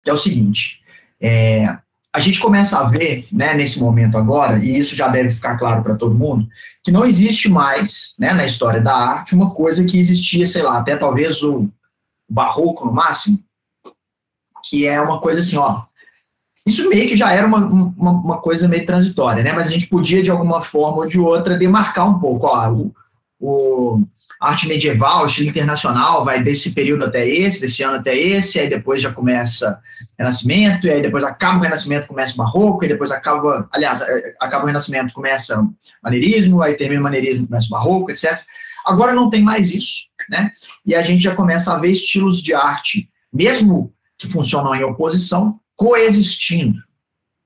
que é o seguinte, a gente começa a ver, né, nesse momento agora, e isso já deve ficar claro para todo mundo, que não existe mais, né, na história da arte, uma coisa que existia, sei lá, até talvez o barroco no máximo, que é uma coisa assim, ó, isso meio que já era uma coisa meio transitória, né, mas a gente podia, de alguma forma ou de outra, demarcar um pouco, ó, a arte medieval, estilo internacional, vai desse período até esse, desse ano até esse, aí depois já começa o Renascimento, e aí depois acaba o Renascimento, começa o Barroco, e depois acaba o Renascimento, começa o Maneirismo, aí termina o Maneirismo, começa o Barroco, etc. Agora não tem mais isso, né? E a gente já começa a ver estilos de arte, mesmo que funcionam em oposição, coexistindo,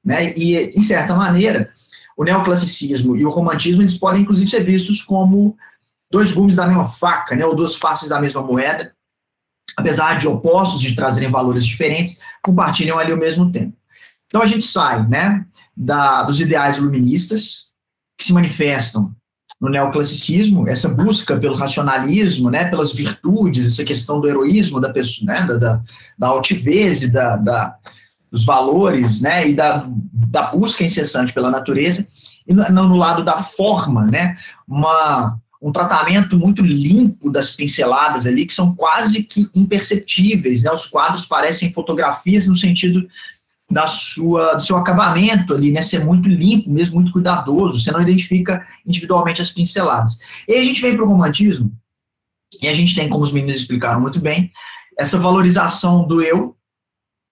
né? E, em certa maneira, o neoclassicismo e o romantismo, eles podem, inclusive, ser vistos como dois gumes da mesma faca, né, ou duas faces da mesma moeda, apesar de opostos, de trazerem valores diferentes, compartilham ali o mesmo tempo. Então a gente sai, né, dos ideais iluministas, que se manifestam no neoclassicismo, essa busca pelo racionalismo, né, pelas virtudes, essa questão do heroísmo da pessoa, né, da altivez e dos valores, né, e da busca incessante pela natureza, e no lado da forma, né, um tratamento muito limpo das pinceladas ali, que são quase que imperceptíveis, né? Os quadros parecem fotografias no sentido do seu acabamento ali, né? Ser muito limpo, mesmo muito cuidadoso, você não identifica individualmente as pinceladas. E aí a gente vem para o romantismo, e a gente tem, como os meninos explicaram muito bem, essa valorização do eu,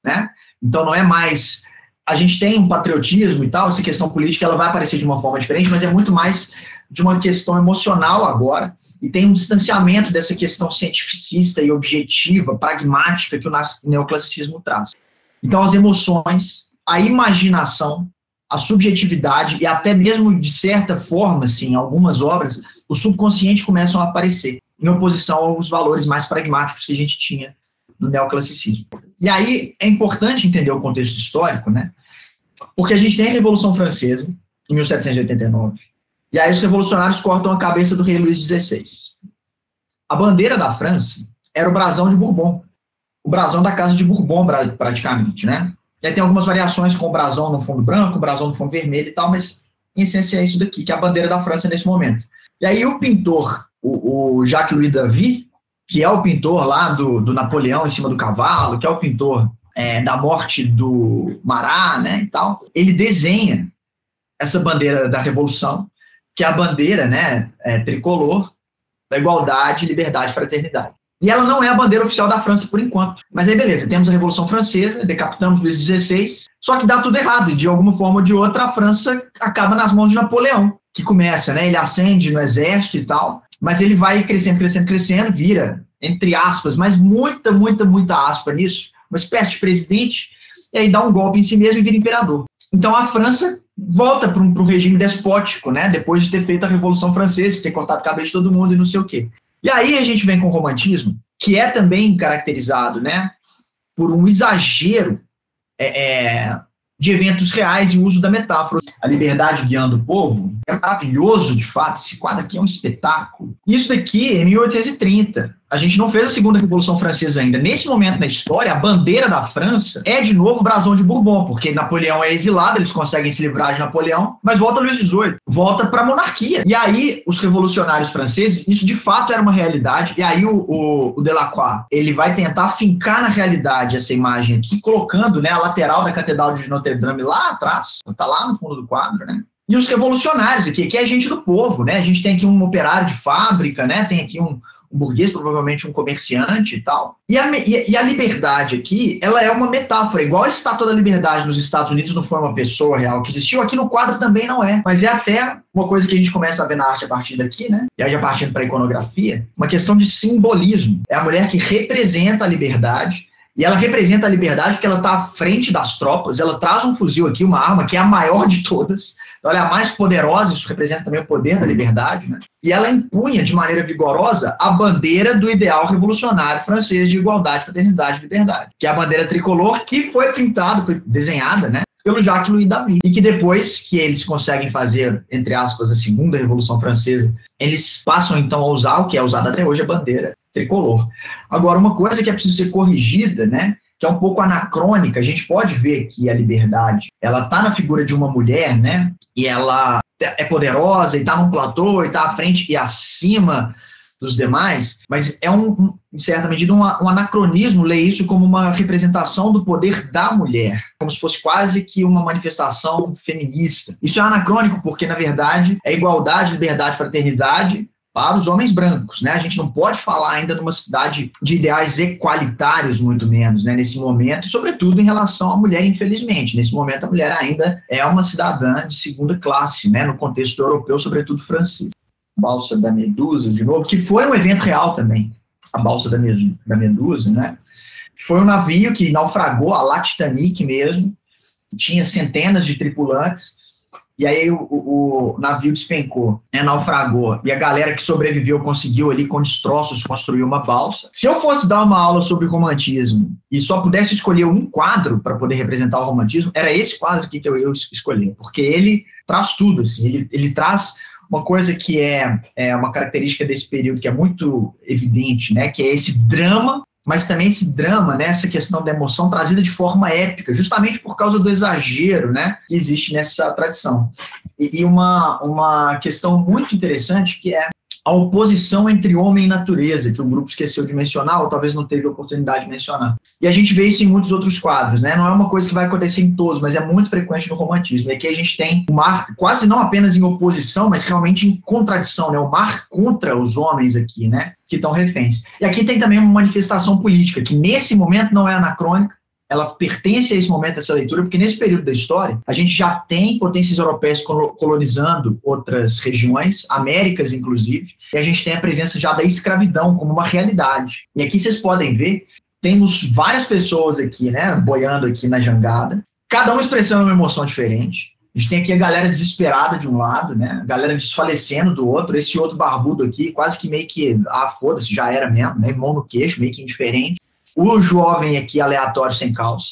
né? Então não é mais... A gente tem um patriotismo e tal, essa questão política ela vai aparecer de uma forma diferente, mas é muito mais de uma questão emocional agora, e tem um distanciamento dessa questão cientificista e objetiva, pragmática que o neoclassicismo traz. Então as emoções, a imaginação, a subjetividade e até mesmo, de certa forma, assim, em algumas obras, o subconsciente começam a aparecer, em oposição aos valores mais pragmáticos que a gente tinha no neoclassicismo. E aí é importante entender o contexto histórico, né? Porque a gente tem a Revolução Francesa, em 1789, e aí os revolucionários cortam a cabeça do rei Luís XVI. A bandeira da França era o brasão de Bourbon, o brasão da Casa de Bourbon, praticamente, né? E aí tem algumas variações com o brasão no fundo branco, o brasão no fundo vermelho e tal, mas em essência é isso daqui, que é a bandeira da França nesse momento. E aí o pintor, o Jacques-Louis David, que é o pintor lá do Napoleão em cima do cavalo, que é o pintor da morte do Marat, né, e tal, ele desenha essa bandeira da Revolução, que é a bandeira, né, tricolor, da igualdade, liberdade e fraternidade. E ela não é a bandeira oficial da França por enquanto. Mas aí beleza, temos a Revolução Francesa, decapitamos Luís XVI, só que dá tudo errado, e de alguma forma ou de outra a França acaba nas mãos de Napoleão, que começa, né, ele ascende no exército e tal, mas ele vai crescendo, crescendo, crescendo, vira, entre aspas, mas muita aspa nisso, uma espécie de presidente, e aí dá um golpe em si mesmo e vira imperador. Então a França volta para um regime despótico, né, depois de ter feito a Revolução Francesa, de ter cortado a cabeça de todo mundo e não sei o quê. E aí a gente vem com o romantismo, que é também caracterizado, né, por um exagero de eventos reais e uso da metáfora. A liberdade guiando o povo é maravilhoso, de fato, esse quadro aqui é um espetáculo. Isso daqui é 1830. A gente não fez a Segunda Revolução Francesa ainda. Nesse momento na história, a bandeira da França é, de novo, o brasão de Bourbon, porque Napoleão é exilado, eles conseguem se livrar de Napoleão, mas volta Luís XVIII, volta para a monarquia. E aí, os revolucionários franceses, isso de fato era uma realidade, e aí o Delacroix, ele vai tentar fincar na realidade essa imagem aqui, colocando, né, a lateral da Catedral de Notre Dame lá atrás, está lá no fundo do quadro, né? E os revolucionários aqui, que é gente do povo, né? A gente tem aqui um operário de fábrica, né? Tem aqui um burguês, provavelmente um comerciante e tal. E a liberdade aqui, ela é uma metáfora, igual a Estátua da Liberdade nos Estados Unidos não foi uma pessoa real que existiu, aqui no quadro também não é, mas é até uma coisa que a gente começa a ver na arte a partir daqui, né? E aí já partindo para a iconografia, uma questão de simbolismo. É a mulher que representa a liberdade, e ela representa a liberdade porque ela está à frente das tropas, ela traz um fuzil aqui, uma arma que é a maior de todas, ela é a mais poderosa, isso representa também o poder da liberdade, né? E ela empunha de maneira vigorosa a bandeira do ideal revolucionário francês de igualdade, fraternidade e liberdade, que é a bandeira tricolor que foi pintada, foi desenhada, né, pelo Jacques-Louis David, e que depois que eles conseguem fazer, entre aspas, a Segunda Revolução Francesa, eles passam então a usar o que é usado até hoje, a bandeira tricolor. Agora, uma coisa que é preciso ser corrigida, né, que é um pouco anacrônica. A gente pode ver que a liberdade, ela está na figura de uma mulher, né? E ela é poderosa, e está num platô, e está à frente e acima dos demais, mas é, em certa medida, um anacronismo ler isso como uma representação do poder da mulher, como se fosse quase que uma manifestação feminista. Isso é anacrônico porque, na verdade, é igualdade, liberdade, fraternidade para os homens brancos, né? A gente não pode falar ainda numa cidade de ideais equalitários, muito menos, né, nesse momento, e sobretudo em relação à mulher, infelizmente. Nesse momento, a mulher ainda é uma cidadã de segunda classe, né, no contexto europeu, sobretudo francês. Balsa da Medusa, de novo, que foi um evento real também, a Balsa da Medusa, né? Foi um navio que naufragou, a La Titanic mesmo, tinha centenas de tripulantes, e aí o navio despencou, né, naufragou, e a galera que sobreviveu conseguiu ali com destroços construir uma balsa. Se eu fosse dar uma aula sobre romantismo e só pudesse escolher um quadro para poder representar o romantismo, era esse quadro aqui que eu ia escolher, porque ele traz tudo, assim, ele traz uma coisa que é uma característica desse período que é muito evidente, né, que é esse drama, mas também esse drama, né, essa questão da emoção trazida de forma épica, justamente por causa do exagero, né, que existe nessa tradição. E uma questão muito interessante que é a oposição entre homem e natureza, que o grupo esqueceu de mencionar, ou talvez não teve a oportunidade de mencionar. E a gente vê isso em muitos outros quadros, né? Não é uma coisa que vai acontecer em todos, mas é muito frequente no romantismo. E aqui a gente tem o mar quase não apenas em oposição, mas realmente em contradição, né? O mar contra os homens aqui, né? Que estão reféns. E aqui tem também uma manifestação política, que nesse momento não é anacrônica, ela pertence a esse momento, essa leitura, porque nesse período da história, a gente já tem potências europeias colonizando outras regiões, Américas inclusive, e a gente tem a presença já da escravidão como uma realidade. E aqui vocês podem ver, temos várias pessoas aqui, né, boiando aqui na jangada, cada um expressando uma emoção diferente. A gente tem aqui a galera desesperada de um lado, né, a galera desfalecendo do outro, esse outro barbudo aqui, quase que meio que, foda-se, já era mesmo, né, mão no queixo, meio que indiferente. O jovem aqui aleatório sem calça.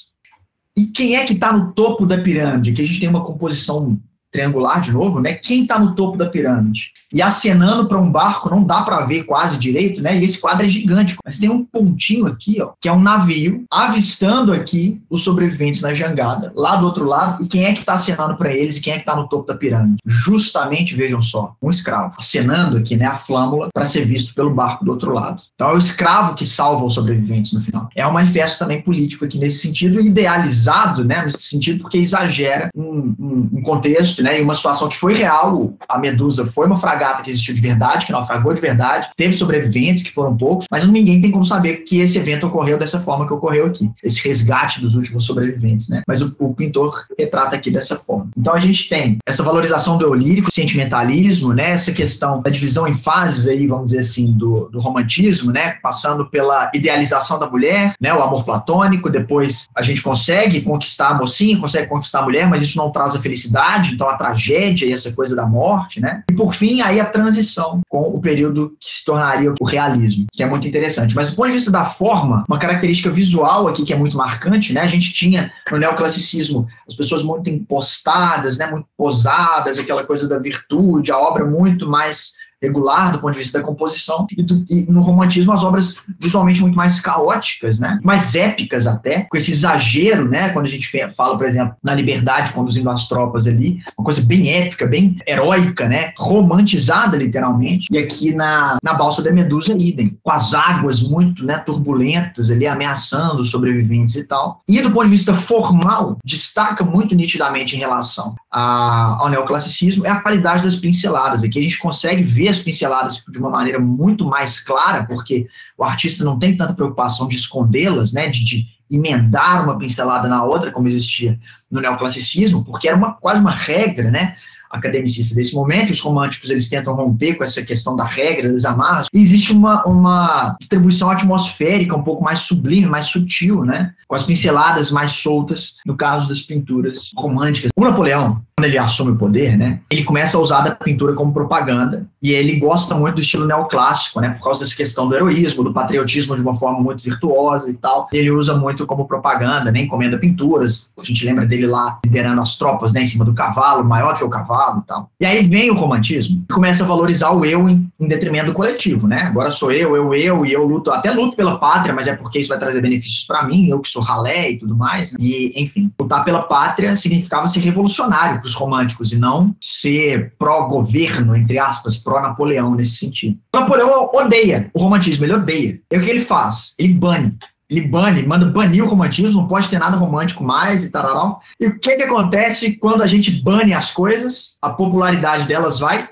E quem é que está no topo da pirâmide? Aqui a gente tem uma composição triangular de novo, né? Quem está no topo da pirâmide? E acenando para um barco, não dá para ver quase direito, né? E esse quadro é gigante, mas tem um pontinho aqui, ó, que é um navio, avistando aqui os sobreviventes na jangada, lá do outro lado, e quem é que está acenando para eles e quem é que está no topo da pirâmide? Justamente, vejam só, um escravo, acenando aqui, né, a flâmula para ser visto pelo barco do outro lado. Então é o escravo que salva os sobreviventes no final. É um manifesto também político aqui nesse sentido, idealizado, né, nesse sentido, porque exagera um contexto, né, e uma situação que foi real. A Medusa foi uma fragata que existiu de verdade, que naufragou de verdade, teve sobreviventes que foram poucos, mas ninguém tem como saber que esse evento ocorreu dessa forma que ocorreu aqui, esse resgate dos últimos sobreviventes, né? Mas o pintor retrata aqui dessa forma. Então a gente tem essa valorização do eu lírico, sentimentalismo, né, essa questão da divisão em fases aí, vamos dizer assim, do romantismo, né, passando pela idealização da mulher, né, o amor platônico, depois a gente consegue conquistar a mocinha, consegue conquistar a mulher, mas isso não traz a felicidade, então a tragédia e essa coisa da morte, né? E por fim, aí a transição com o período que se tornaria o realismo, que é muito interessante. Mas do ponto de vista da forma, uma característica visual aqui que é muito marcante, né? A gente tinha no neoclassicismo as pessoas muito impostadas, né? Muito posadas, aquela coisa da virtude, a obra muito mais regular do ponto de vista da composição, e no romantismo as obras visualmente muito mais caóticas, né, mais épicas até, com esse exagero, né, quando a gente fala, por exemplo, na Liberdade conduzindo as tropas ali, uma coisa bem épica, bem heróica, né, romantizada literalmente, e aqui na Balsa da Medusa, idem, com as águas muito, né, turbulentas ali, ameaçando os sobreviventes e tal. E do ponto de vista formal, destaca muito nitidamente em relação ao neoclassicismo é a qualidade das pinceladas. Aqui a gente consegue ver as pinceladas de uma maneira muito mais clara, porque o artista não tem tanta preocupação de escondê-las, né, de emendar uma pincelada na outra, como existia no neoclassicismo, porque era quase uma regra, né, academicista desse momento, e os românticos eles tentam romper com essa questão da regra, das amarras, e existe uma distribuição atmosférica um pouco mais sublime, mais sutil, né, com as pinceladas mais soltas, no caso das pinturas românticas. O Napoleão quando ele assume o poder, né, ele começa a usar da pintura como propaganda, e ele gosta muito do estilo neoclássico, né, por causa dessa questão do heroísmo, do patriotismo de uma forma muito virtuosa e tal. Ele usa muito como propaganda, né, encomenda pinturas. A gente lembra dele lá liderando as tropas, né, em cima do cavalo, maior que o cavalo e tal. E aí vem o romantismo e começa a valorizar o eu em detrimento do coletivo, né? Agora sou eu, e eu luto, até luto pela pátria, mas é porque isso vai trazer benefícios para mim, eu que sou ralé e tudo mais, né? E, enfim, lutar pela pátria significava ser revolucionário para os românticos e não ser pró-governo, entre aspas, pró-Napoleão nesse sentido. Napoleão odeia o romantismo, ele odeia. E o que ele faz? Ele bane. Ele manda banir o romantismo, não pode ter nada romântico mais e tal. E o que acontece quando a gente bane as coisas? A popularidade delas vai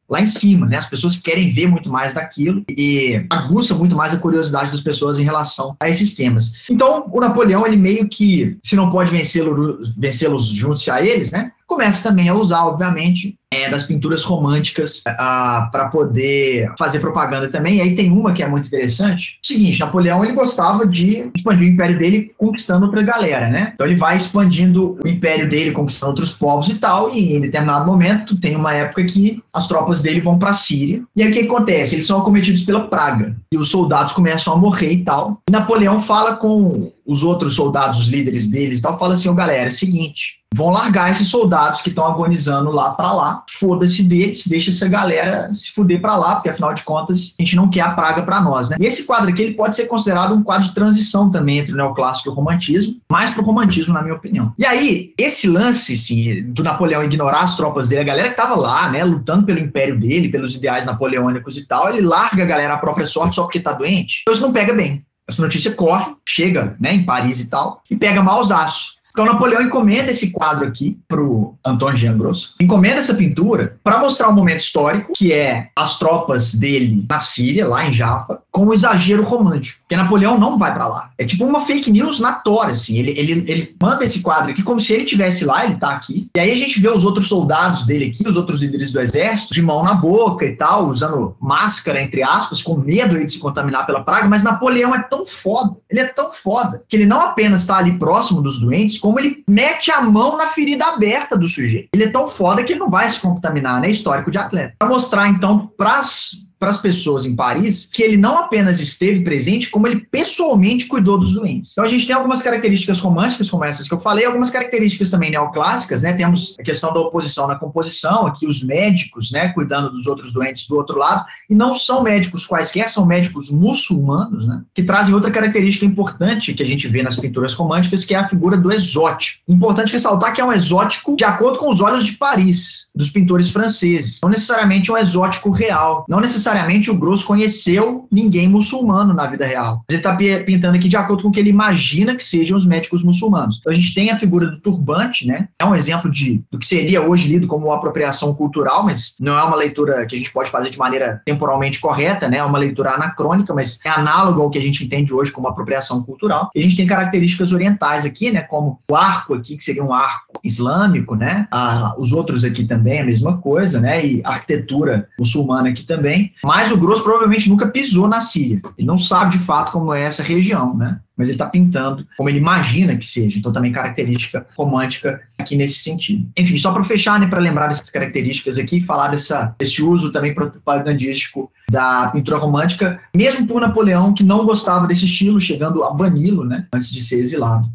lá em cima, né? As pessoas querem ver muito mais daquilo e aguça muito mais a curiosidade das pessoas em relação a esses temas. Então, o Napoleão, ele meio que, se não pode vencê-los junto a eles, né? Começa também a usar, obviamente, das pinturas românticas para poder fazer propaganda também. E aí tem uma que é muito interessante. O seguinte, Napoleão, ele gostava de expandir o império dele conquistando outra galera, né? Então ele vai expandindo o império dele, conquistando outros povos e tal, e em determinado momento tem uma época que as tropas dele vão para a Síria. E aí o que acontece? Eles são acometidos pela praga. E os soldados começam a morrer e tal. E Napoleão fala com os outros soldados, os líderes deles e tal, fala assim, galera, é o seguinte, vão largar esses soldados que estão agonizando lá para lá, foda-se deles, deixa essa galera se fuder para lá, porque afinal de contas a gente não quer a praga para nós, né? E esse quadro aqui, ele pode ser considerado um quadro de transição também entre o neoclássico e o romantismo, mais pro romantismo, na minha opinião. E aí, esse lance, assim, do Napoleão ignorar as tropas dele, a galera que tava lá, né, lutando pelo império dele, pelos ideais napoleônicos e tal, ele larga a galera à própria sorte só porque tá doente, então isso não pega bem. Essa notícia corre, chega, né, em Paris e tal, e pega mausaço. Então Napoleão encomenda esse quadro aqui pro Antoine Jean Gros, encomenda essa pintura para mostrar um momento histórico, que é as tropas dele na Síria, lá em Jaffa, com um exagero romântico, porque Napoleão não vai para lá. É tipo uma fake news na tora, assim, ele manda esse quadro aqui como se ele estivesse lá, ele tá aqui, e aí a gente vê os outros soldados dele aqui, os outros líderes do exército, de mão na boca e tal, usando máscara, entre aspas, com medo de se contaminar pela praga, mas Napoleão é tão foda, ele é tão foda, que ele não apenas está ali próximo dos doentes, como ele mete a mão na ferida aberta do sujeito. Ele é tão foda que ele não vai se contaminar, né? Histórico de atleta. Para mostrar, então, para as pessoas em Paris, que ele não apenas esteve presente, como ele pessoalmente cuidou dos doentes. Então a gente tem algumas características românticas, como essas que eu falei, algumas características também neoclássicas, né? Temos a questão da oposição na composição, aqui os médicos, né, cuidando dos outros doentes do outro lado, e não são médicos quaisquer, são médicos muçulmanos, né, que trazem outra característica importante que a gente vê nas pinturas românticas, que é a figura do exótico. Importante ressaltar que é um exótico de acordo com os olhos de Paris, dos pintores franceses. Não necessariamente um exótico real, não necessariamente o Gros conheceu ninguém muçulmano na vida real. Ele está pintando aqui de acordo com o que ele imagina que sejam os médicos muçulmanos. Então a gente tem a figura do turbante, né? É um exemplo do que seria hoje lido como uma apropriação cultural, mas não é uma leitura que a gente pode fazer de maneira temporalmente correta, né? É uma leitura anacrônica, mas é análogo ao que a gente entende hoje como apropriação cultural. E a gente tem características orientais aqui, né? Como o arco aqui, que seria um arco islâmico, né? Os outros aqui também a mesma coisa, né? E arquitetura muçulmana aqui também. Mas o Gros provavelmente nunca pisou na Síria. Ele não sabe de fato como é essa região, né? Mas ele está pintando como ele imagina que seja. Então também característica romântica aqui nesse sentido. Enfim, só para fechar, né, para lembrar dessas características aqui, falar desse uso também propagandístico da pintura romântica, mesmo por Napoleão, que não gostava desse estilo, chegando a bani-lo, né, antes de ser exilado.